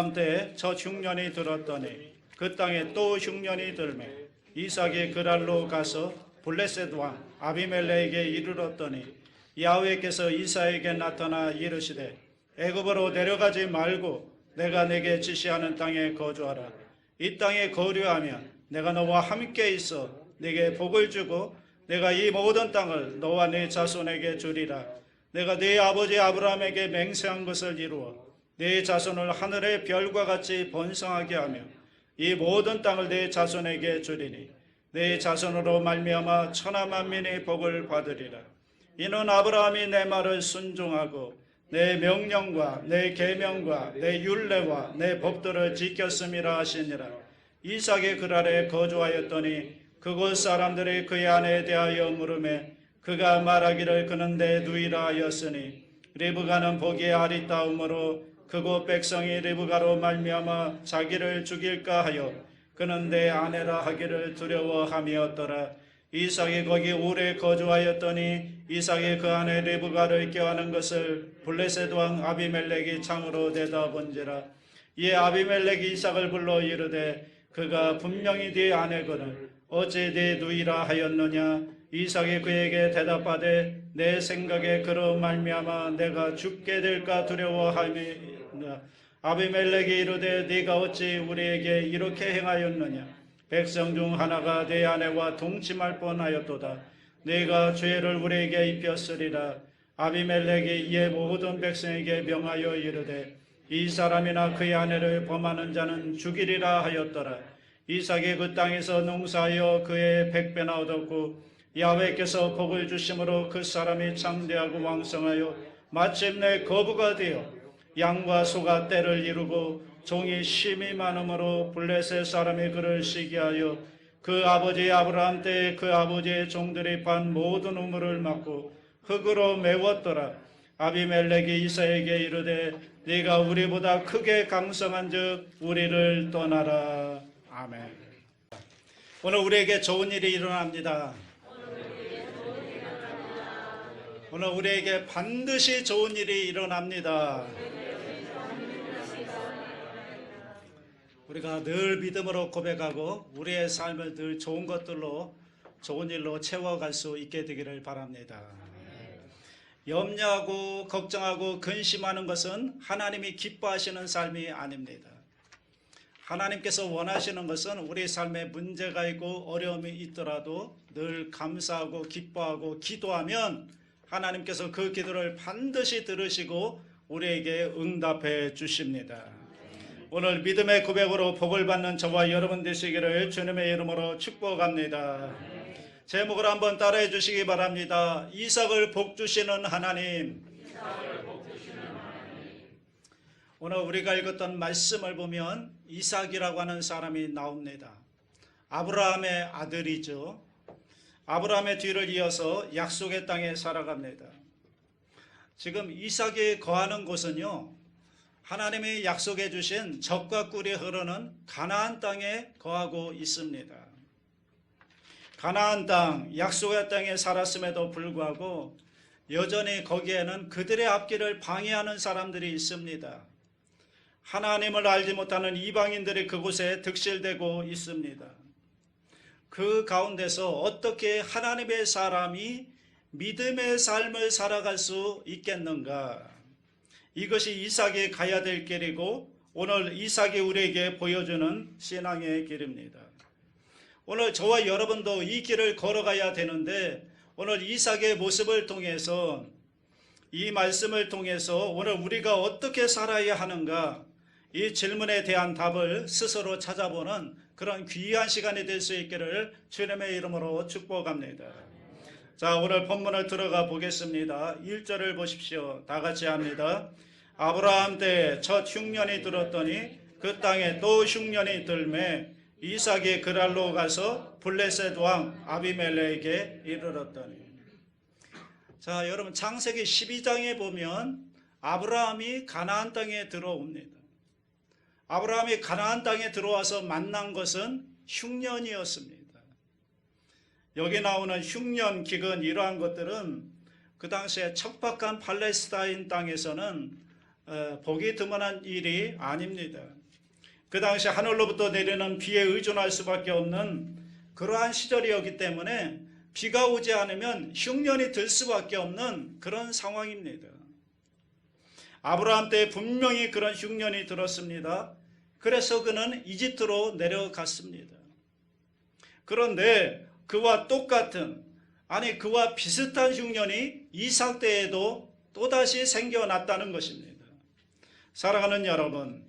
아브라함 때에 첫 흉년이 들었더니 그 땅에 또 흉년이 들매 이삭이 그랄로 가서 블레셋 왕 아비멜렉에게 이르렀더니 야훼께서 이삭에게 나타나 이르시되 애굽으로 내려가지 말고 내가 내게 지시하는 땅에 거주하라. 이 땅에 거류하면 내가 너와 함께 있어 네게 복을 주고 내가 이 모든 땅을 너와 네 자손에게 주리라. 내가 네 아버지 아브라함에게 맹세한 것을 이루어 네 자손을 하늘의 별과 같이 번성하게 하며 이 모든 땅을 네 자손에게 주리니 네 자손으로 말미암아 천하 만민의 복을 받으리라. 이는 아브라함이 내 말을 순종하고 내 명령과 내 계명과 내 율례와 내 법도를 지켰음이라 하시니라. 이삭이 그랄에 거주하였더니 그곳 사람들이 그의 아내에 대하여 물으매 그가 말하기를 그는 내 누이라 하였으니 리브가는 보기에 아리따움으로 그곳 백성이 리브가로 말미암아 자기를 죽일까 하여 그는 내 아내라 하기를 두려워함이었더라. 이삭이 거기 오래 거주하였더니 이삭이 그 아내 리브가를 껴안은 것을 블레셋 왕 아비멜렉이 창으로 내다본지라. 이에 아비멜렉이 이삭을 불러 이르되 그가 분명히 네 아내거늘 어찌 네 누이라 하였느냐. 이삭이 그에게 대답하되 내 생각에 그로 말미암아 내가 죽게 될까 두려워함이라. 아비멜렉이 이르되 네가 어찌 우리에게 이렇게 행하였느냐. 백성 중 하나가 네 아내와 동침할 뻔하였도다. 네가 죄를 우리에게 입혔으리라. 아비멜렉이 이에 모든 백성에게 명하여 이르되 이 사람이나 그의 아내를 범하는 자는 죽이리라 하였더라. 이삭이 그 땅에서 농사하여 그의 100배나 얻었고 야훼께서 복을 주심으로 그 사람이 창대하고 왕성하여 마침내 거부가 되어 양과 소가 떼를 이루고 종이 심이 많음으로 블레셋 사람이 그를 시기하여 그 아버지 아브라함 때에 그 아버지의 종들이 반 모든 우물을 막고 흙으로 메웠더라. 아비멜렉이 이삭에게 이르되 네가 우리보다 크게 강성한즉 우리를 떠나라. 아멘. 오늘 우리에게 좋은 일이 일어납니다. 오늘 우리에게 반드시 좋은 일이 일어납니다. 우리가 늘 믿음으로 고백하고 우리의 삶을 늘 좋은 것들로 좋은 일로 채워갈 수 있게 되기를 바랍니다. 염려하고 걱정하고 근심하는 것은 하나님이 기뻐하시는 삶이 아닙니다. 하나님께서 원하시는 것은 우리 삶에 문제가 있고 어려움이 있더라도 늘 감사하고 기뻐하고 기도하면 하나님께서 그 기도를 반드시 들으시고 우리에게 응답해 주십니다. 오늘 믿음의 고백으로 복을 받는 저와 여러분 되시기를 주님의 이름으로 축복합니다. 제목을 한번 따라해 주시기 바랍니다. 이삭을 복 주시는 하나님. 오늘 우리가 읽었던 말씀을 보면 이삭이라고 하는 사람이 나옵니다. 아브라함의 아들이죠. 아브라함의 뒤를 이어서 약속의 땅에 살아갑니다. 지금 이삭이 거하는 곳은요, 하나님이 약속해 주신 젖과 꿀이 흐르는 가나안 땅에 거하고 있습니다. 가나안 땅, 약속의 땅에 살았음에도 불구하고 여전히 거기에는 그들의 앞길을 방해하는 사람들이 있습니다. 하나님을 알지 못하는 이방인들이 그곳에 득실되고 있습니다. 그 가운데서 어떻게 하나님의 사람이 믿음의 삶을 살아갈 수 있겠는가? 이것이 이삭이 가야 될 길이고 오늘 이삭이 우리에게 보여주는 신앙의 길입니다. 오늘 저와 여러분도 이 길을 걸어가야 되는데 오늘 이삭의 모습을 통해서 이 말씀을 통해서 오늘 우리가 어떻게 살아야 하는가 이 질문에 대한 답을 스스로 찾아보는 그런 귀한 시간이 될 수 있기를 주님의 이름으로 축복합니다. 자, 오늘 본문을 들어가 보겠습니다. 1절을 보십시오. 다 같이 합니다. 아브라함 때에 첫 흉년이 들었더니 그 땅에 또 흉년이 들매 이삭이 그랄로 가서 블레셋 왕 아비멜렉에게 이르렀더니. 자, 여러분 창세기 12장에 보면 아브라함이 가나안 땅에 들어옵니다. 아브라함이 가나안 땅에 들어와서 만난 것은 흉년이었습니다. 여기 나오는 흉년, 기근 이러한 것들은 그 당시에 척박한 팔레스타인 땅에서는 보기 드문한 일이 아닙니다. 그 당시 하늘로부터 내리는 비에 의존할 수밖에 없는 그러한 시절이었기 때문에 비가 오지 않으면 흉년이 들 수밖에 없는 그런 상황입니다. 아브라함 때 분명히 그런 흉년이 들었습니다. 그래서 그는 이집트로 내려갔습니다. 그런데 그와 똑같은, 아니 그와 비슷한 흉년이 이삭 때에도 또다시 생겨났다는 것입니다. 사랑하는 여러분,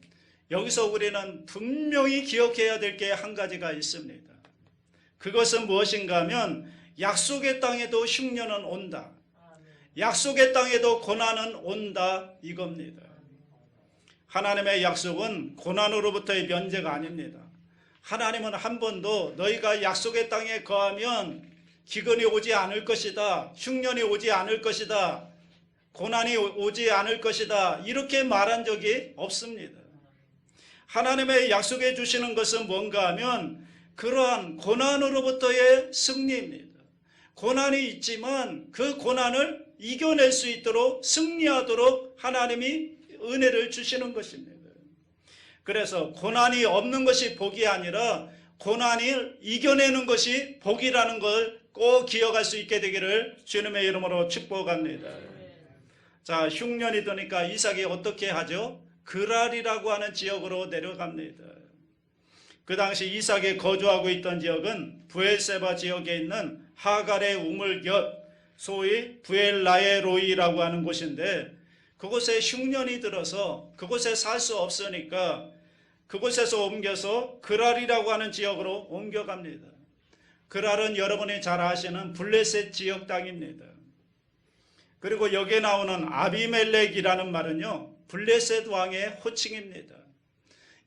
여기서 우리는 분명히 기억해야 될 게 한 가지가 있습니다. 그것은 무엇인가 하면 약속의 땅에도 흉년은 온다. 약속의 땅에도 고난은 온다, 이겁니다. 하나님의 약속은 고난으로부터의 면제가 아닙니다. 하나님은 한 번도 너희가 약속의 땅에 거하면 기근이 오지 않을 것이다, 흉년이 오지 않을 것이다, 고난이 오지 않을 것이다, 이렇게 말한 적이 없습니다. 하나님의 약속해 주시는 것은 뭔가 하면 그러한 고난으로부터의 승리입니다. 고난이 있지만 그 고난을 이겨낼 수 있도록, 승리하도록 하나님이 은혜를 주시는 것입니다. 그래서 고난이 없는 것이 복이 아니라 고난을 이겨내는 것이 복이라는 걸 꼭 기억할 수 있게 되기를 주님의 이름으로 축복합니다. 자, 흉년이 드니까 이삭이 어떻게 하죠? 그랄이라고 하는 지역으로 내려갑니다. 그 당시 이삭이 거주하고 있던 지역은 부엘세바 지역에 있는 하갈의 우물 곁, 소위 부엘라에로이라고 하는 곳인데, 그곳에 흉년이 들어서 그곳에 살 수 없으니까 그곳에서 옮겨서 그랄이라고 하는 지역으로 옮겨갑니다. 그랄은 여러분이 잘 아시는 블레셋 지역 땅입니다. 그리고 여기에 나오는 아비멜렉이라는 말은요, 블레셋 왕의 호칭입니다.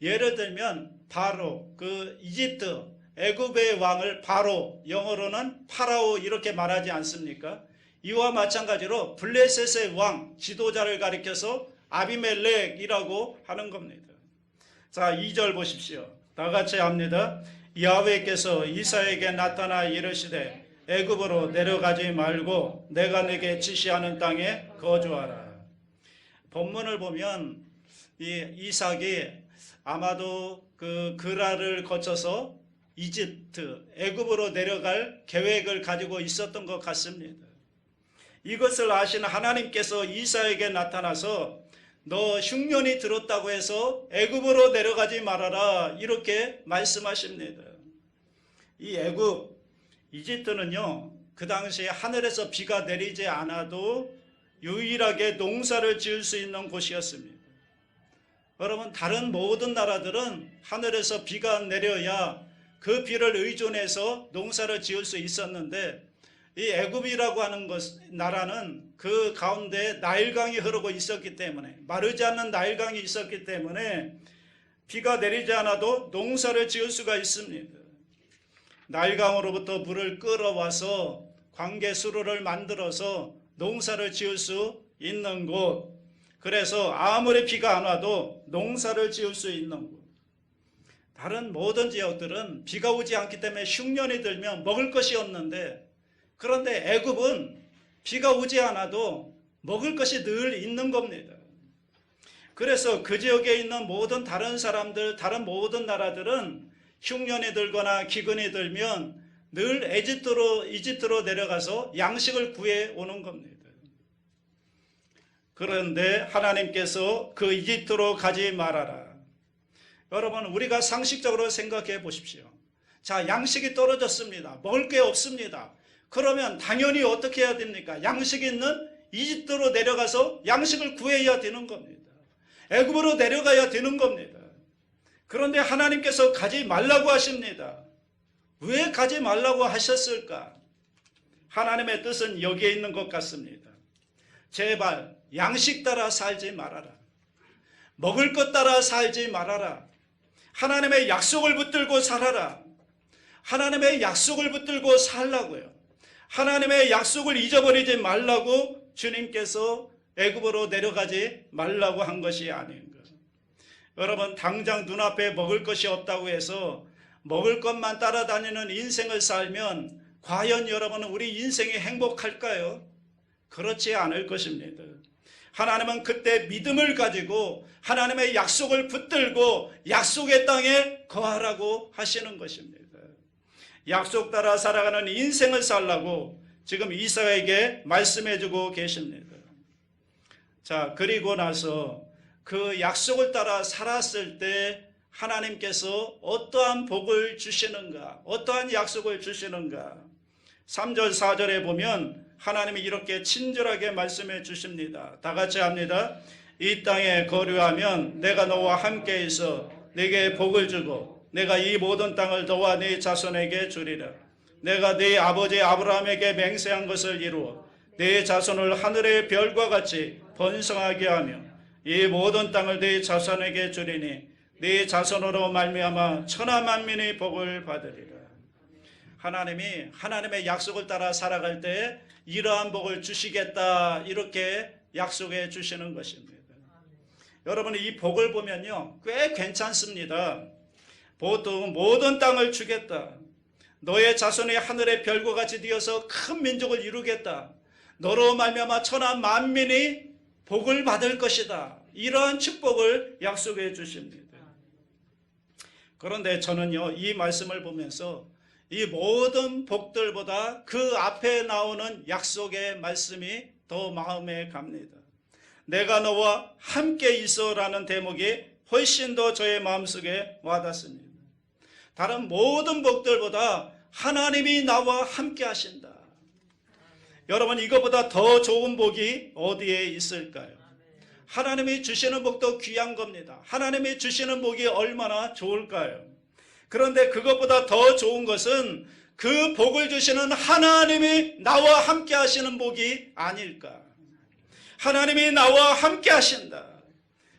예를 들면 바로, 그 이집트 애굽의 왕을 바로, 영어로는 파라오 이렇게 말하지 않습니까? 이와 마찬가지로 블레셋의 왕, 지도자를 가리켜서 아비멜렉이라고 하는 겁니다. 자, 2절 보십시오. 다 같이 합니다. 야훼께서 이삭에게 나타나 이르시되 애굽으로 내려가지 말고 내가 네게 지시하는 땅에 거주하라. 본문을 보면 이삭이 아마도 그 그랄을 거쳐서 이집트, 애굽으로 내려갈 계획을 가지고 있었던 것 같습니다. 이것을 아시는 하나님께서 이삭에게 나타나서 너 흉년이 들었다고 해서 애굽으로 내려가지 말아라, 이렇게 말씀하십니다. 이 애굽, 이집트는요, 그 당시에 하늘에서 비가 내리지 않아도 유일하게 농사를 지을 수 있는 곳이었습니다. 여러분, 다른 모든 나라들은 하늘에서 비가 내려야 그 비를 의존해서 농사를 지을 수 있었는데, 이 애굽이라고 하는 나라는 그 가운데 나일강이 흐르고 있었기 때문에, 마르지 않는 나일강이 있었기 때문에 비가 내리지 않아도 농사를 지을 수가 있습니다. 나일강으로부터 물을 끌어와서 관계수로를 만들어서 농사를 지을 수 있는 곳, 그래서 아무리 비가 안 와도 농사를 지을 수 있는 곳. 다른 모든 지역들은 비가 오지 않기 때문에 흉년이 들면 먹을 것이 없는데, 그런데 애굽은 비가 오지 않아도 먹을 것이 늘 있는 겁니다. 그래서 그 지역에 있는 모든 다른 사람들, 다른 모든 나라들은 흉년이 들거나 기근이 들면 늘 이집트로 내려가서 양식을 구해 오는 겁니다. 그런데 하나님께서 그 이집트로 가지 말아라. 여러분, 우리가 상식적으로 생각해 보십시오. 자, 양식이 떨어졌습니다. 먹을 게 없습니다. 그러면 당연히 어떻게 해야 됩니까? 양식이 있는 이집트로 내려가서 양식을 구해야 되는 겁니다. 애굽으로 내려가야 되는 겁니다. 그런데 하나님께서 가지 말라고 하십니다. 왜 가지 말라고 하셨을까? 하나님의 뜻은 여기에 있는 것 같습니다. 제발 양식 따라 살지 말아라. 먹을 것 따라 살지 말아라. 하나님의 약속을 붙들고 살아라. 하나님의 약속을 붙들고 살라고요. 하나님의 약속을 잊어버리지 말라고 주님께서 애굽으로 내려가지 말라고 한 것이 아닌가. 여러분, 당장 눈앞에 먹을 것이 없다고 해서 먹을 것만 따라다니는 인생을 살면 과연 여러분은 우리 인생이 행복할까요? 그렇지 않을 것입니다. 하나님은 그때 믿음을 가지고 하나님의 약속을 붙들고 약속의 땅에 거하라고 하시는 것입니다. 약속 따라 살아가는 인생을 살라고 지금 이사야에게 말씀해주고 계십니다. 자, 그리고 나서 그 약속을 따라 살았을 때 하나님께서 어떠한 복을 주시는가, 어떠한 약속을 주시는가. 3절 4절에 보면 하나님이 이렇게 친절하게 말씀해 주십니다. 다 같이 합니다. 이 땅에 거류하면 내가 너와 함께 있어 네게 복을 주고 내가 이 모든 땅을 너와 네 자손에게 주리라. 내가 네 아버지 아브라함에게 맹세한 것을 이루어 네 자손을 하늘의 별과 같이 번성하게 하며 이 모든 땅을 네 자손에게 주리니 네 자손으로 말미암아 천하 만민의 복을 받으리라. 하나님이 하나님의 약속을 따라 살아갈 때 이러한 복을 주시겠다, 이렇게 약속해 주시는 것입니다. 여러분, 이 복을 보면요 꽤 괜찮습니다. 보통 모든 땅을 주겠다, 너의 자손이 하늘의 별과 같이 되어서 큰 민족을 이루겠다, 너로 말미암아 천하 만민이 복을 받을 것이다, 이러한 축복을 약속해 주십니다. 그런데 저는요 이 말씀을 보면서 이 모든 복들보다 그 앞에 나오는 약속의 말씀이 더 마음에 갑니다. 내가 너와 함께 있어라는 대목이 훨씬 더 저의 마음속에 와닿습니다. 다른 모든 복들보다 하나님이 나와 함께 하신다. 여러분, 이것보다 더 좋은 복이 어디에 있을까요? 하나님이 주시는 복도 귀한 겁니다. 하나님이 주시는 복이 얼마나 좋을까요? 그런데 그것보다 더 좋은 것은 그 복을 주시는 하나님이 나와 함께 하시는 복이 아닐까. 하나님이 나와 함께 하신다.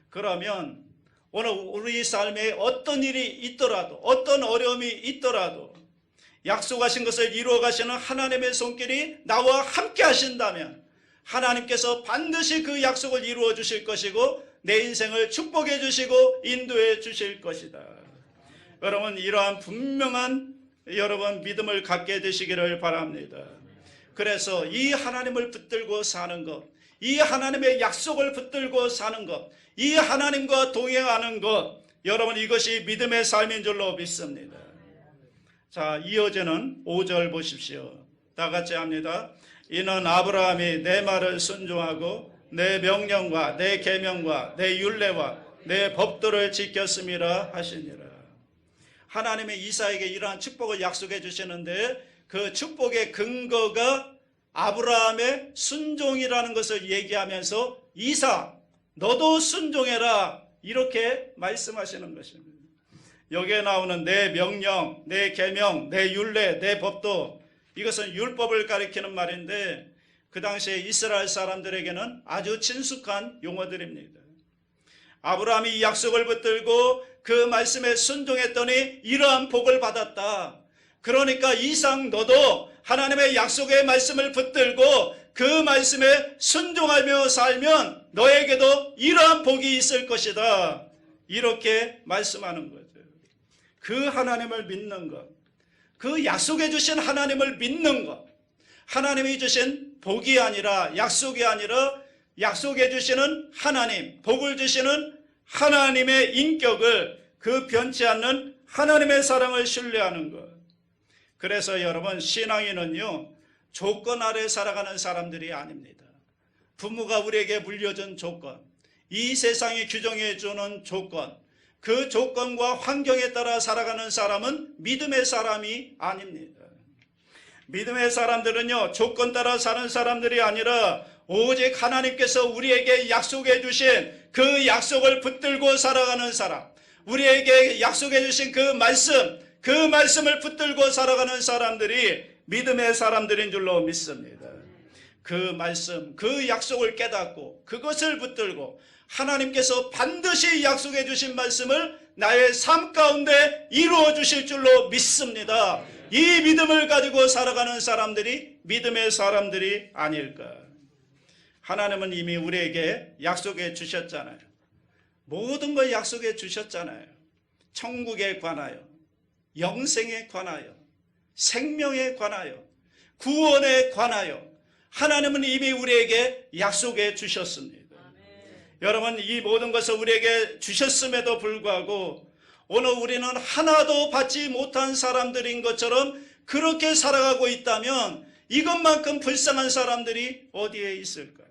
그러면 오늘 우리 삶에 어떤 일이 있더라도, 어떤 어려움이 있더라도 약속하신 것을 이루어 가시는 하나님의 손길이 나와 함께 하신다면 하나님께서 반드시 그 약속을 이루어 주실 것이고 내 인생을 축복해 주시고 인도해 주실 것이다. 여러분, 이러한 분명한 여러분 믿음을 갖게 되시기를 바랍니다. 그래서 이 하나님을 붙들고 사는 것, 이 하나님의 약속을 붙들고 사는 것, 이 하나님과 동행하는 것, 여러분 이것이 믿음의 삶인 줄로 믿습니다. 자, 이어지는 5절 보십시오. 다 같이 합니다. 이는 아브라함이 내 말을 순종하고 내 명령과 내 계명과 내 율례와 내 법도를 지켰음이라 하시니라. 하나님의 이삭에게 이러한 축복을 약속해 주시는데 그 축복의 근거가 아브라함의 순종이라는 것을 얘기하면서 이삭 너도 순종해라, 이렇게 말씀하시는 것입니다. 여기에 나오는 내 명령, 내 계명, 내 율례, 내 법도, 이것은 율법을 가리키는 말인데 그 당시에 이스라엘 사람들에게는 아주 친숙한 용어들입니다. 아브라함이 이 약속을 붙들고 그 말씀에 순종했더니 이러한 복을 받았다. 그러니까 이삭 너도 하나님의 약속의 말씀을 붙들고 그 말씀에 순종하며 살면 너에게도 이러한 복이 있을 것이다, 이렇게 말씀하는 거죠. 그 하나님을 믿는 것, 그 약속해 주신 하나님을 믿는 것, 하나님이 주신 복이 아니라 약속이 아니라 약속해 주시는 하나님, 복을 주시는 하나님의 인격을, 그 변치 않는 하나님의 사랑을 신뢰하는 것. 그래서 여러분, 신앙인은요 조건 아래 살아가는 사람들이 아닙니다. 부모가 우리에게 물려준 조건, 이 세상이 규정해 주는 조건, 그 조건과 환경에 따라 살아가는 사람은 믿음의 사람이 아닙니다. 믿음의 사람들은요 조건 따라 사는 사람들이 아니라 오직 하나님께서 우리에게 약속해 주신 그 약속을 붙들고 살아가는 사람, 우리에게 약속해 주신 그 말씀을 붙들고 살아가는 사람들이 믿음의 사람들인 줄로 믿습니다. 그 말씀, 그 약속을 깨닫고 그것을 붙들고 하나님께서 반드시 약속해 주신 말씀을 나의 삶 가운데 이루어 주실 줄로 믿습니다. 이 믿음을 가지고 살아가는 사람들이 믿음의 사람들이 아닐까. 하나님은 이미 우리에게 약속해 주셨잖아요. 모든 걸 약속해 주셨잖아요. 천국에 관하여, 영생에 관하여, 생명에 관하여, 구원에 관하여 하나님은 이미 우리에게 약속해 주셨습니다. 여러분, 이 모든 것을 우리에게 주셨음에도 불구하고 오늘 우리는 하나도 받지 못한 사람들인 것처럼 그렇게 살아가고 있다면 이것만큼 불쌍한 사람들이 어디에 있을까요?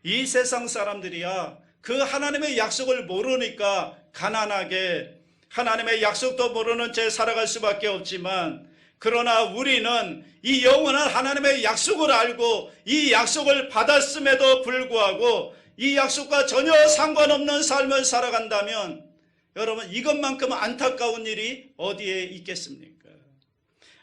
이 세상 사람들이야 그 하나님의 약속을 모르니까 가난하게 하나님의 약속도 모르는 채 살아갈 수밖에 없지만, 그러나 우리는 이 영원한 하나님의 약속을 알고 이 약속을 받았음에도 불구하고 이 약속과 전혀 상관없는 삶을 살아간다면 여러분, 이것만큼 안타까운 일이 어디에 있겠습니까?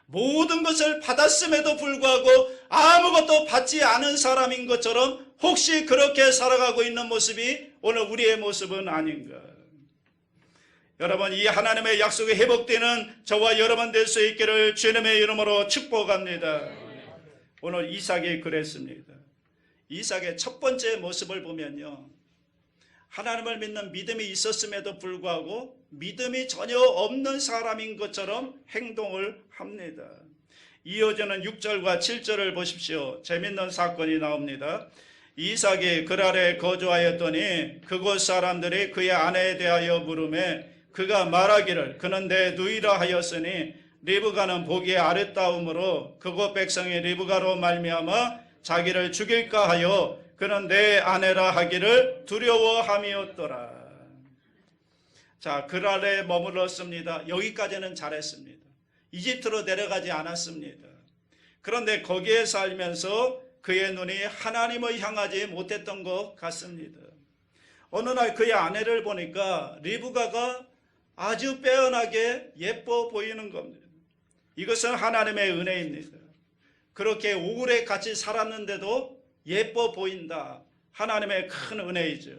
모든 것을 받았음에도 불구하고 아무것도 받지 않은 사람인 것처럼 혹시 그렇게 살아가고 있는 모습이 오늘 우리의 모습은 아닌가? 여러분, 이 하나님의 약속이 회복되는 저와 여러분 될 수 있기를 주님의 이름으로 축복합니다. 오늘 이삭이 그랬습니다. 이삭의 첫 번째 모습을 보면요, 하나님을 믿는 믿음이 있었음에도 불구하고 믿음이 전혀 없는 사람인 것처럼 행동을 합니다. 이어지는 6절과 7절을 보십시오. 재밌는 사건이 나옵니다. 이삭이 그랄에 거주하였더니 그곳 사람들이 그의 아내에 대하여 물으매 그가 말하기를 그는 내 누이라 하였으니 리브가는 보기에 아름다움으로 그곳 백성이 리브가로 말미암아 자기를 죽일까 하여 그는 내 아내라 하기를 두려워함이었더라. 자, 그랄에 머물렀습니다. 여기까지는 잘했습니다. 이집트로 내려가지 않았습니다. 그런데 거기에 살면서 그의 눈이 하나님을 향하지 못했던 것 같습니다. 어느 날 그의 아내를 보니까 리브가가 아주 빼어나게 예뻐 보이는 겁니다. 이것은 하나님의 은혜입니다. 그렇게 오래 같이 살았는데도 예뻐 보인다. 하나님의 큰 은혜이죠.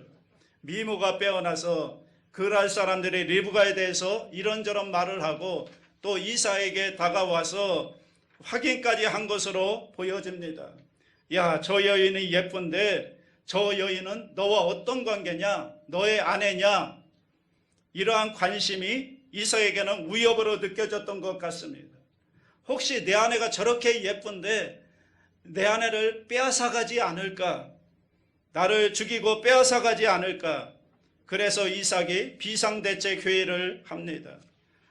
미모가 빼어나서 그랄 사람들이 리브가에 대해서 이런저런 말을 하고 또 이삭에게 다가와서 확인까지 한 것으로 보여집니다. 야, 저 여인이 예쁜데 저 여인은 너와 어떤 관계냐? 너의 아내냐? 이러한 관심이 이삭에게는 위협으로 느껴졌던 것 같습니다. 혹시 내 아내가 저렇게 예쁜데 내 아내를 빼앗아가지 않을까? 나를 죽이고 빼앗아가지 않을까? 그래서 이삭이 비상대책 회의를 합니다.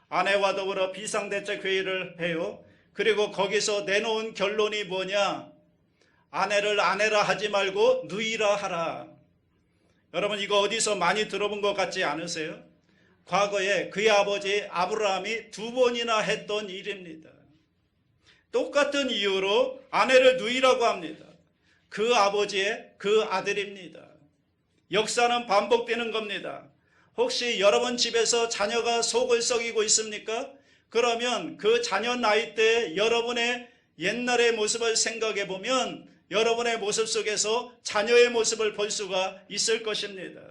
아내와 더불어 비상대책 회의를 해요. 그리고 거기서 내놓은 결론이 뭐냐? 아내를 아내라 하지 말고 누이라 하라. 여러분, 이거 어디서 많이 들어본 것 같지 않으세요? 과거에 그의 아버지 아브라함이 2번이나 했던 일입니다. 똑같은 이유로 아내를 누이라고 합니다. 그 아버지의 그 아들입니다. 역사는 반복되는 겁니다. 혹시 여러분 집에서 자녀가 속을 썩이고 있습니까? 그러면 그 자녀 나이 때 여러분의 옛날의 모습을 생각해 보면 여러분의 모습 속에서 자녀의 모습을 볼 수가 있을 것입니다.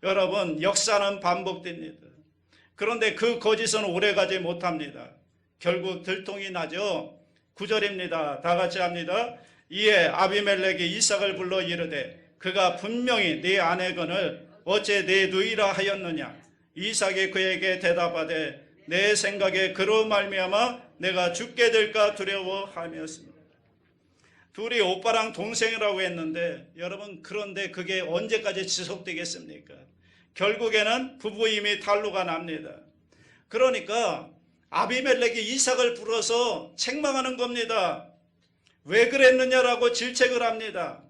여러분, 역사는 반복됩니다. 그런데 그 거짓은 오래가지 못합니다. 결국 들통이 나죠. 9절입니다. 다 같이 합니다. 이에 아비멜렉이 이삭을 불러 이르되 그가 분명히 네 아내건을 어째 내 누이라 하였느냐? 이삭이 그에게 대답하되 내 생각에 그로 말미암아 내가 죽게 될까 두려워하였습니다. 둘이 오빠랑 동생이라고 했는데 여러분, 그런데 그게 언제까지 지속되겠습니까? 결국에는 부부임이 탄로가 납니다. 그러니까 아비멜렉이 이삭을 불러서 책망하는 겁니다. 왜 그랬느냐라고 질책을 합니다.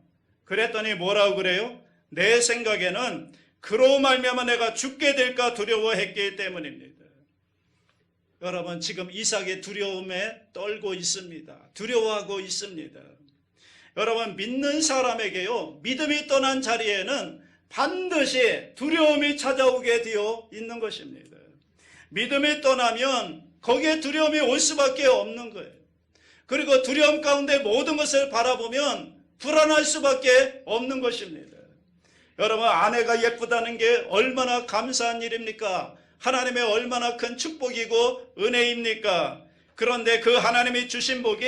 그랬더니 뭐라고 그래요? 내 생각에는 그로 말미암아 내가 죽게 될까 두려워했기 때문입니다. 여러분, 지금 이삭의 두려움에 떨고 있습니다. 두려워하고 있습니다. 여러분, 믿는 사람에게요, 믿음이 떠난 자리에는 반드시 두려움이 찾아오게 되어 있는 것입니다. 믿음이 떠나면 거기에 두려움이 올 수밖에 없는 거예요. 그리고 두려움 가운데 모든 것을 바라보면 불안할 수밖에 없는 것입니다. 여러분, 아내가 예쁘다는 게 얼마나 감사한 일입니까? 하나님의 얼마나 큰 축복이고 은혜입니까? 그런데 그 하나님이 주신 복이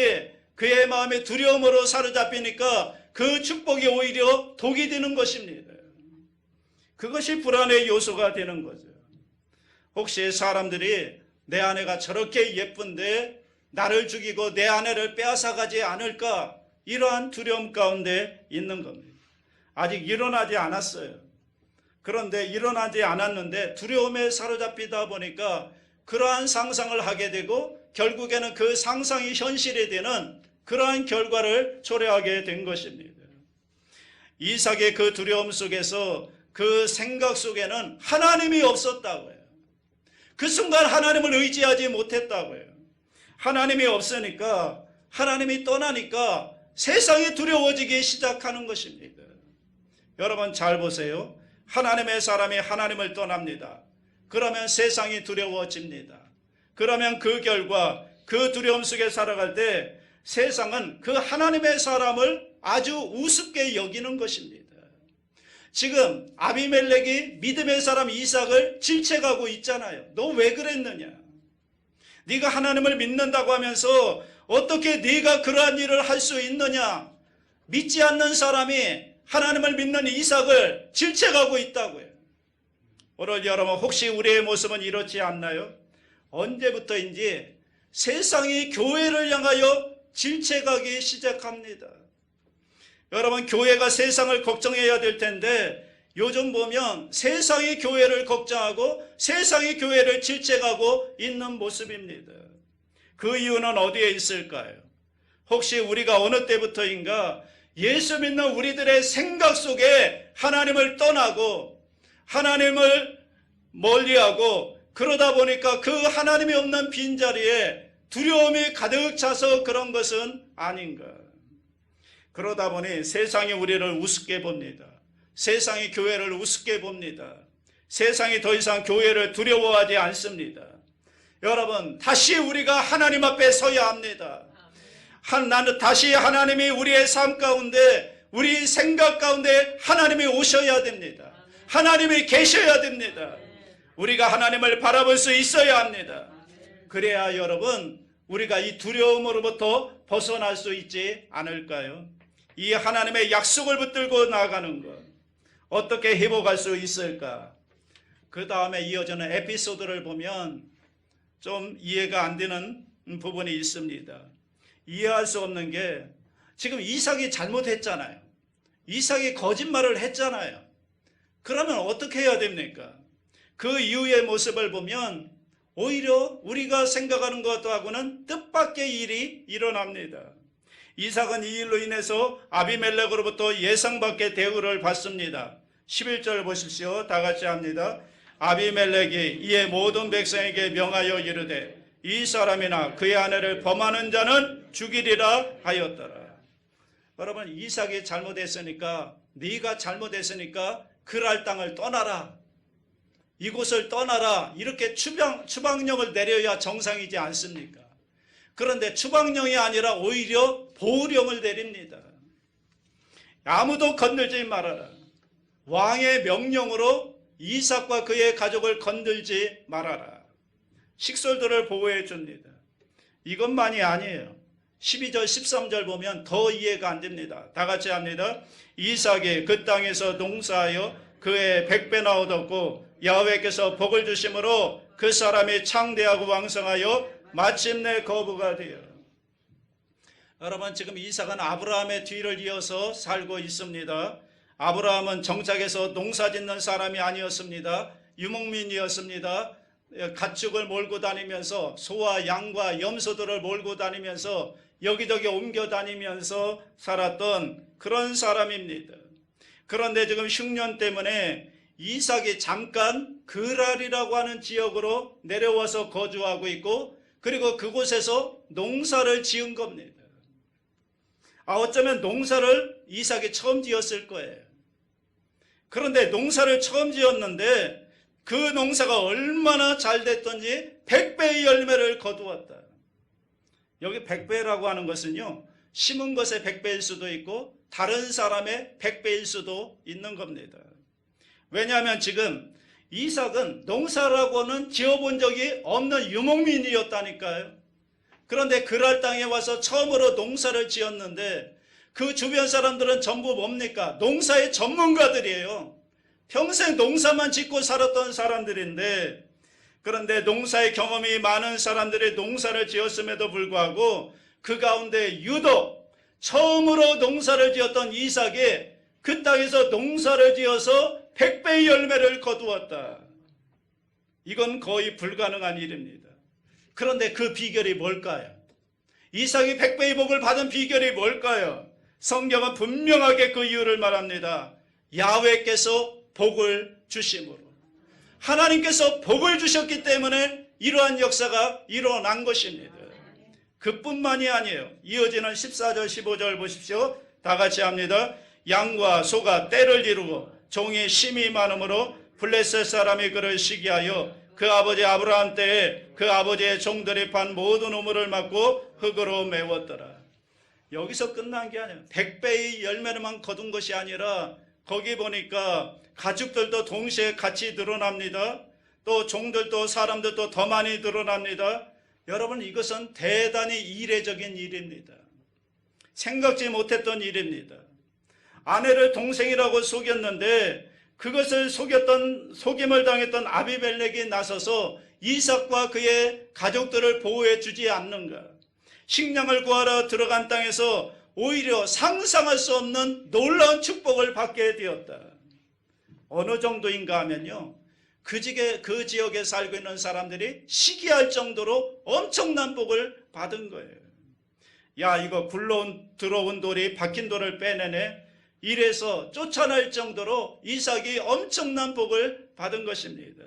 그의 마음에 두려움으로 사로잡히니까 그 축복이 오히려 독이 되는 것입니다. 그것이 불안의 요소가 되는 거죠. 혹시 사람들이 내 아내가 저렇게 예쁜데 나를 죽이고 내 아내를 빼앗아가지 않을까? 이러한 두려움 가운데 있는 겁니다. 아직 일어나지 않았어요. 그런데 일어나지 않았는데 두려움에 사로잡히다 보니까 그러한 상상을 하게 되고 결국에는 그 상상이 현실이 되는 그러한 결과를 초래하게 된 것입니다. 이삭의 그 두려움 속에서 그 생각 속에는 하나님이 없었다고요. 그 순간 하나님을 의지하지 못했다고요. 하나님이 없으니까, 하나님이 떠나니까 세상이 두려워지기 시작하는 것입니다. 여러분 잘 보세요. 하나님의 사람이 하나님을 떠납니다. 그러면 세상이 두려워집니다. 그러면 그 결과 그 두려움 속에 살아갈 때 세상은 그 하나님의 사람을 아주 우습게 여기는 것입니다. 지금 아비멜렉이 믿음의 사람 이삭을 질책하고 있잖아요. 너 왜 그랬느냐? 네가 하나님을 믿는다고 하면서 어떻게 네가 그러한 일을 할 수 있느냐? 믿지 않는 사람이 하나님을 믿는 이삭을 질책하고 있다고요. 오늘 여러분 혹시 우리의 모습은 이렇지 않나요? 언제부터인지 세상이 교회를 향하여 질책하기 시작합니다. 여러분 교회가 세상을 걱정해야 될 텐데 요즘 보면 세상이 교회를 걱정하고 세상이 교회를 질책하고 있는 모습입니다. 그 이유는 어디에 있을까요? 혹시 우리가 어느 때부터인가 예수 믿는 우리들의 생각 속에 하나님을 떠나고 하나님을 멀리하고 그러다 보니까 그 하나님이 없는 빈자리에 두려움이 가득 차서 그런 것은 아닌가. 그러다 보니 세상이 우리를 우습게 봅니다. 세상이 교회를 우습게 봅니다. 세상이 더 이상 교회를 두려워하지 않습니다. 여러분 다시 우리가 하나님 앞에 서야 합니다. 다시 하나님이 우리의 삶 가운데 우리 생각 가운데 하나님이 오셔야 됩니다. 하나님이 계셔야 됩니다. 우리가 하나님을 바라볼 수 있어야 합니다. 그래야 여러분 우리가 이 두려움으로부터 벗어날 수 있지 않을까요? 이 하나님의 약속을 붙들고 나아가는 것 어떻게 회복할 수 있을까? 그 다음에 이어지는 에피소드를 보면 좀 이해가 안 되는 부분이 있습니다. 이해할 수 없는 게 지금 이삭이 잘못했잖아요. 이삭이 거짓말을 했잖아요. 그러면 어떻게 해야 됩니까? 그 이후의 모습을 보면 오히려 우리가 생각하는 것하고는 뜻밖의 일이 일어납니다. 이삭은 이 일로 인해서 아비멜렉으로부터 예상밖의 대우를 받습니다. 11절 보십시오. 다 같이 합니다. 아비멜렉이 이에 모든 백성에게 명하여 이르되 이 사람이나 그의 아내를 범하는 자는 죽이리라 하였더라. 여러분 이삭이 잘못했으니까 네가 잘못했으니까 그랄 땅을 떠나라. 이곳을 떠나라. 이렇게 추방령을 내려야 정상이지 않습니까? 그런데 추방령이 아니라 오히려 보호령을 내립니다. 아무도 건들지 말아라. 왕의 명령으로 이삭과 그의 가족을 건들지 말아라. 식솔들을 보호해 줍니다. 이것만이 아니에요. 12절 13절 보면 더 이해가 안 됩니다. 다 같이 합니다. 이삭이 그 땅에서 농사하여 그의 100배나 얻었고 야훼께서 복을 주심으로 그 사람이 창대하고 왕성하여 마침내 거부가 되어. 여러분 지금 이삭은 아브라함의 뒤를 이어서 살고 있습니다. 아브라함은 정착해서 농사 짓는 사람이 아니었습니다. 유목민이었습니다. 가축을 몰고 다니면서 소와 양과 염소들을 몰고 다니면서 여기저기 옮겨 다니면서 살았던 그런 사람입니다. 그런데 지금 흉년 때문에 이삭이 잠깐 그랄이라고 하는 지역으로 내려와서 거주하고 있고 그리고 그곳에서 농사를 지은 겁니다. 어쩌면 농사를 이삭이 처음 지었을 거예요. 그런데 농사를 처음 지었는데 그 농사가 얼마나 잘 됐던지 100배의 열매를 거두었다. 여기 100배라고 하는 것은요, 심은 것의 100배일 수도 있고 다른 사람의 100배일 수도 있는 겁니다. 왜냐하면 지금 이삭은 농사라고는 지어본 적이 없는 유목민이었다니까요. 그런데 그랄 땅에 와서 처음으로 농사를 지었는데 그 주변 사람들은 전부 뭡니까? 농사의 전문가들이에요. 평생 농사만 짓고 살았던 사람들인데, 그런데 농사의 경험이 많은 사람들이 농사를 지었음에도 불구하고 그 가운데 유독 처음으로 농사를 지었던 이삭이 그 땅에서 농사를 지어서 100배의 열매를 거두었다. 이건 거의 불가능한 일입니다. 그런데 그 비결이 뭘까요? 이삭이 100배의 복을 받은 비결이 뭘까요? 성경은 분명하게 그 이유를 말합니다. 야훼께서 복을 주심으로. 하나님께서 복을 주셨기 때문에 이러한 역사가 일어난 것입니다. 그뿐만이 아니에요. 이어지는 14절 15절 보십시오. 다 같이 합니다. 양과 소가 떼를 이루고 종이 심이 많으므로 블레셋 사람이 그를 시기하여 그 아버지 아브라함 때에 그 아버지의 종들이 판 모든 우물을 막고 흙으로 메웠더라. 여기서 끝난 게 아니에요. 100배의 열매만 거둔 것이 아니라 거기 보니까 가축들도 동시에 같이 늘어납니다. 또 종들도 사람들도 더 많이 늘어납니다. 여러분, 이것은 대단히 이례적인 일입니다. 생각지 못했던 일입니다. 아내를 동생이라고 속였는데 그것을 속임을 당했던 아비멜렉이 나서서 이삭과 그의 가족들을 보호해 주지 않는가. 식량을 구하러 들어간 땅에서 오히려 상상할 수 없는 놀라운 축복을 받게 되었다. 어느 정도인가 하면요, 그 지역에 살고 있는 사람들이 시기할 정도로 엄청난 복을 받은 거예요. 야, 이거 들어온 돌이 박힌 돌을 빼내네. 이래서 쫓아낼 정도로 이삭이 엄청난 복을 받은 것입니다.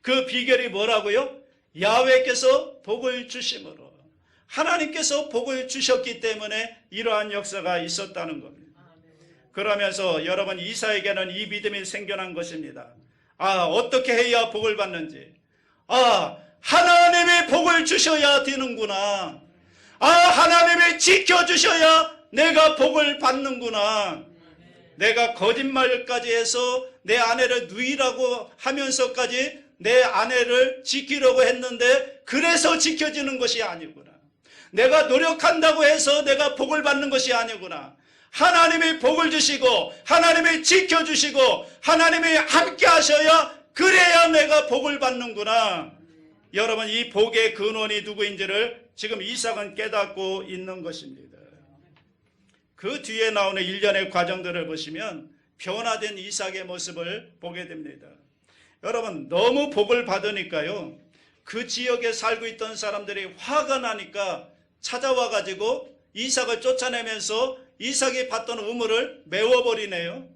그 비결이 뭐라고요? 야훼께서 복을 주심으로. 하나님께서 복을 주셨기 때문에 이러한 역사가 있었다는 겁니다. 그러면서 여러분, 이삭에게는 이 믿음이 생겨난 것입니다. 어떻게 해야 복을 받는지. 하나님이 복을 주셔야 되는구나. 하나님이 지켜주셔야 내가 복을 받는구나. 내가 거짓말까지 해서 내 아내를 누이라고 하면서까지 내 아내를 지키려고 했는데 그래서 지켜지는 것이 아니구나. 내가 노력한다고 해서 내가 복을 받는 것이 아니구나. 하나님이 복을 주시고 하나님이 지켜주시고 하나님이 함께 하셔야 그래야 내가 복을 받는구나. 여러분, 이 복의 근원이 누구인지를 지금 이삭은 깨닫고 있는 것입니다. 그 뒤에 나오는 일련의 과정들을 보시면 변화된 이삭의 모습을 보게 됩니다. 여러분, 너무 복을 받으니까요, 그 지역에 살고 있던 사람들이 화가 나니까 찾아와 가지고 이삭을 쫓아내면서 이삭이 받던 우물을 메워버리네요.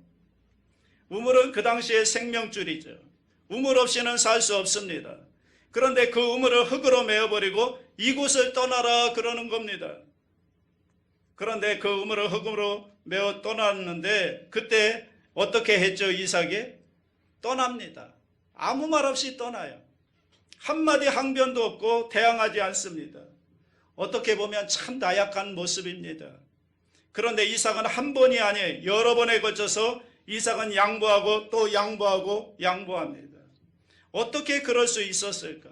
우물은 그 당시에 생명줄이죠. 우물 없이는 살 수 없습니다. 그런데 그 우물을 흙으로 메워버리고 이곳을 떠나라 그러는 겁니다. 그런데 그 우물을 흙으로 메워 떠났는데 그때 어떻게 했죠? 이삭이 떠납니다. 아무 말 없이 떠나요. 한마디 항변도 없고 대항하지 않습니다. 어떻게 보면 참 나약한 모습입니다. 그런데 이삭은 한 번이 아니에요. 여러 번에 걸쳐서 이삭은 양보하고 또 양보하고 양보합니다. 어떻게 그럴 수 있었을까?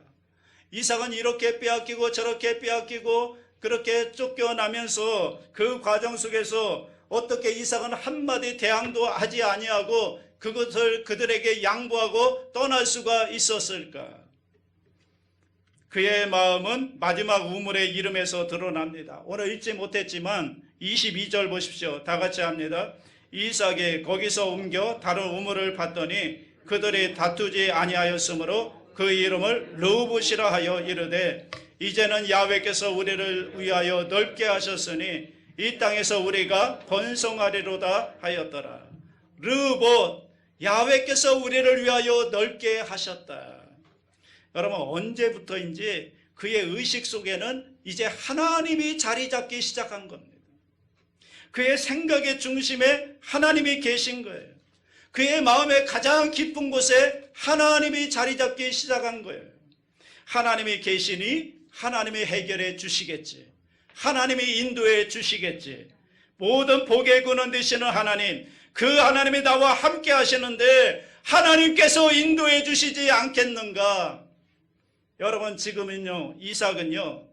이삭은 이렇게 빼앗기고 저렇게 빼앗기고 그렇게 쫓겨나면서 그 과정 속에서 어떻게 이삭은 한마디 대항도 하지 아니하고 그것을 그들에게 양보하고 떠날 수가 있었을까? 그의 마음은 마지막 우물의 이름에서 드러납니다. 오늘 읽지 못했지만 22절 보십시오. 다 같이 합니다. 이삭이 거기서 옮겨 다른 우물을 봤더니 그들이 다투지 아니하였으므로 그 이름을 르우봇이라 하여 이르되 이제는 야훼께서 우리를 위하여 넓게 하셨으니 이 땅에서 우리가 번성하리로다 하였더라. 르우봇, 야훼께서 우리를 위하여 넓게 하셨다. 여러분, 언제부터인지 그의 의식 속에는 이제 하나님이 자리 잡기 시작한 겁니다. 그의 생각의 중심에 하나님이 계신 거예요. 그의 마음의 가장 깊은 곳에 하나님이 자리 잡기 시작한 거예요. 하나님이 계시니 하나님이 해결해 주시겠지. 하나님이 인도해 주시겠지. 모든 복의 근원 되시는 하나님, 그 하나님이 나와 함께 하시는데 하나님께서 인도해 주시지 않겠는가? 여러분, 지금은요, 이삭은요,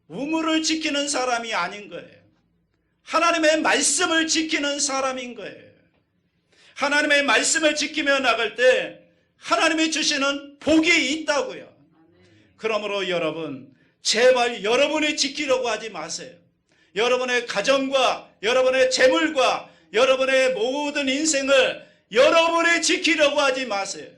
우물을 지키는 사람이 아닌 거예요. 하나님의 말씀을 지키는 사람인 거예요. 하나님의 말씀을 지키며 나갈 때 하나님이 주시는 복이 있다고요. 그러므로 여러분, 제발 여러분이 지키려고 하지 마세요. 여러분의 가정과 여러분의 재물과 여러분의 모든 인생을 여러분이 지키려고 하지 마세요.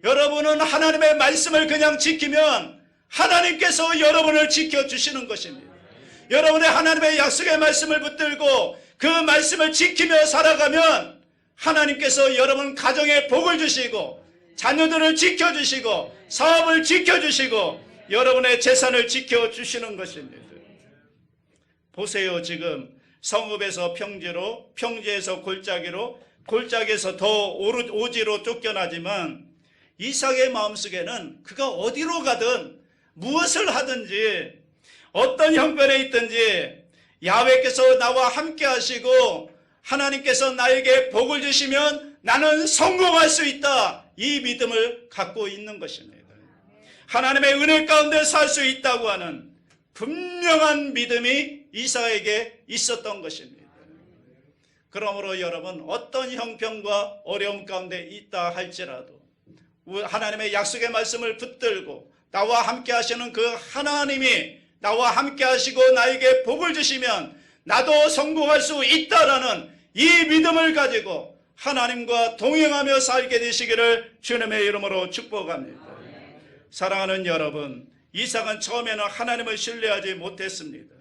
여러분은 하나님의 말씀을 그냥 지키면 하나님께서 여러분을 지켜주시는 것입니다. 여러분의 하나님의 약속의 말씀을 붙들고 그 말씀을 지키며 살아가면 하나님께서 여러분 가정에 복을 주시고 자녀들을 지켜주시고 사업을 지켜주시고 여러분의 재산을 지켜주시는 것입니다. 보세요. 지금 성읍에서 평지로, 평지에서 골짜기로, 골짜기에서 더 오지로 쫓겨나지만 이삭의 마음속에는 그가 어디로 가든 무엇을 하든지 어떤 형편에 있든지 야훼께서 나와 함께 하시고 하나님께서 나에게 복을 주시면 나는 성공할 수 있다. 이 믿음을 갖고 있는 것입니다. 하나님의 은혜 가운데 살 수 있다고 하는 분명한 믿음이 이삭에게 있었던 것입니다. 그러므로 여러분 어떤 형편과 어려움 가운데 있다 할지라도 하나님의 약속의 말씀을 붙들고 나와 함께 하시는 그 하나님이 나와 함께 하시고 나에게 복을 주시면 나도 성공할 수 있다라는 이 믿음을 가지고 하나님과 동행하며 살게 되시기를 주님의 이름으로 축복합니다. 사랑하는 여러분, 이삭은 처음에는 하나님을 신뢰하지 못했습니다.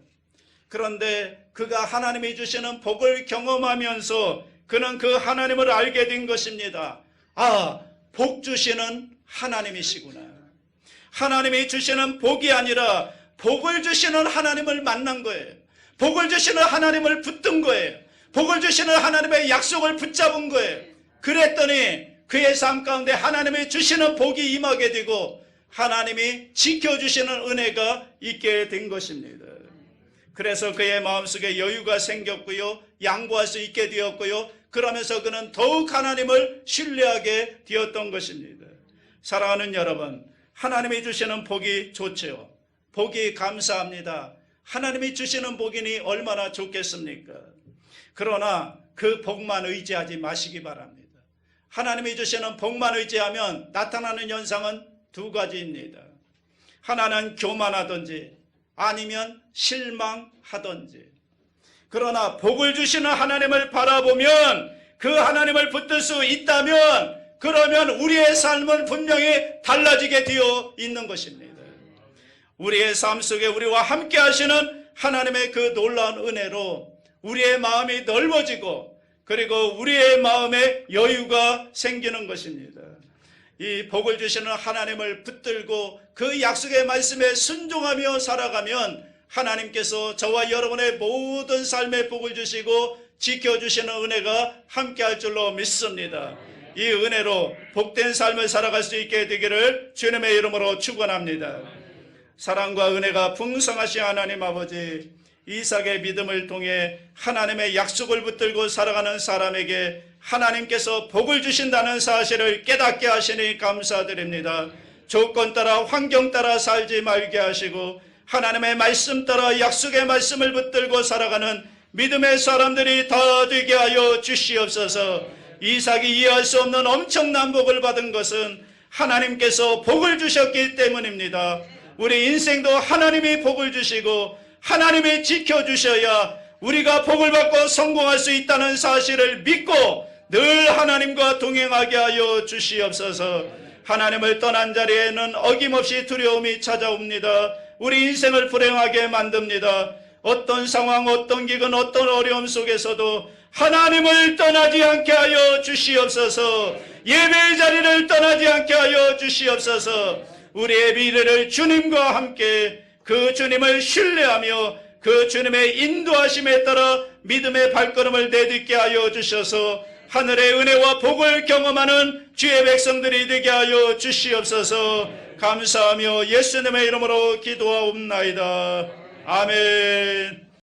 그런데 그가 하나님이 주시는 복을 경험하면서 그는 그 하나님을 알게 된 것입니다. 아, 복 주시는 하나님이시구나. 하나님이 주시는 복이 아니라 복을 주시는 하나님을 만난 거예요. 복을 주시는 하나님을 붙든 거예요. 복을 주시는 하나님의 약속을 붙잡은 거예요. 그랬더니 그의 삶 가운데 하나님이 주시는 복이 임하게 되고 하나님이 지켜주시는 은혜가 있게 된 것입니다. 그래서 그의 마음속에 여유가 생겼고요. 양보할 수 있게 되었고요. 그러면서 그는 더욱 하나님을 신뢰하게 되었던 것입니다. 사랑하는 여러분, 하나님이 주시는 복이 좋죠. 복이 감사합니다. 하나님이 주시는 복이니 얼마나 좋겠습니까? 그러나 그 복만 의지하지 마시기 바랍니다. 하나님이 주시는 복만 의지하면 나타나는 현상은 두 가지입니다. 하나는 교만하든지 아니면 실망하든지. 그러나 복을 주시는 하나님을 바라보면 그 하나님을 붙들 수 있다면 그러면 우리의 삶은 분명히 달라지게 되어 있는 것입니다. 우리의 삶 속에 우리와 함께 하시는 하나님의 그 놀라운 은혜로 우리의 마음이 넓어지고 그리고 우리의 마음에 여유가 생기는 것입니다. 이 복을 주시는 하나님을 붙들고 그 약속의 말씀에 순종하며 살아가면 하나님께서 저와 여러분의 모든 삶에 복을 주시고 지켜주시는 은혜가 함께할 줄로 믿습니다. 이 은혜로 복된 삶을 살아갈 수 있게 되기를 주님의 이름으로 축원합니다. 사랑과 은혜가 풍성하신 하나님 아버지, 이삭의 믿음을 통해 하나님의 약속을 붙들고 살아가는 사람에게 하나님께서 복을 주신다는 사실을 깨닫게 하시니 감사드립니다. 조건 따라 환경 따라 살지 말게 하시고 하나님의 말씀 따라 약속의 말씀을 붙들고 살아가는 믿음의 사람들이 다 되게 하여 주시옵소서. 이삭이 이해할 수 없는 엄청난 복을 받은 것은 하나님께서 복을 주셨기 때문입니다. 우리 인생도 하나님이 복을 주시고 하나님이 지켜주셔야 우리가 복을 받고 성공할 수 있다는 사실을 믿고 늘 하나님과 동행하게 하여 주시옵소서. 하나님을 떠난 자리에는 어김없이 두려움이 찾아옵니다. 우리 인생을 불행하게 만듭니다. 어떤 상황, 어떤 기근, 어떤 어려움 속에서도 하나님을 떠나지 않게 하여 주시옵소서. 예배의 자리를 떠나지 않게 하여 주시옵소서. 우리의 미래를 주님과 함께 그 주님을 신뢰하며 그 주님의 인도하심에 따라 믿음의 발걸음을 내딛게 하여 주셔서 하늘의 은혜와 복을 경험하는 주의 백성들이 되게 하여 주시옵소서. 감사하며 예수님의 이름으로 기도하옵나이다. 아멘.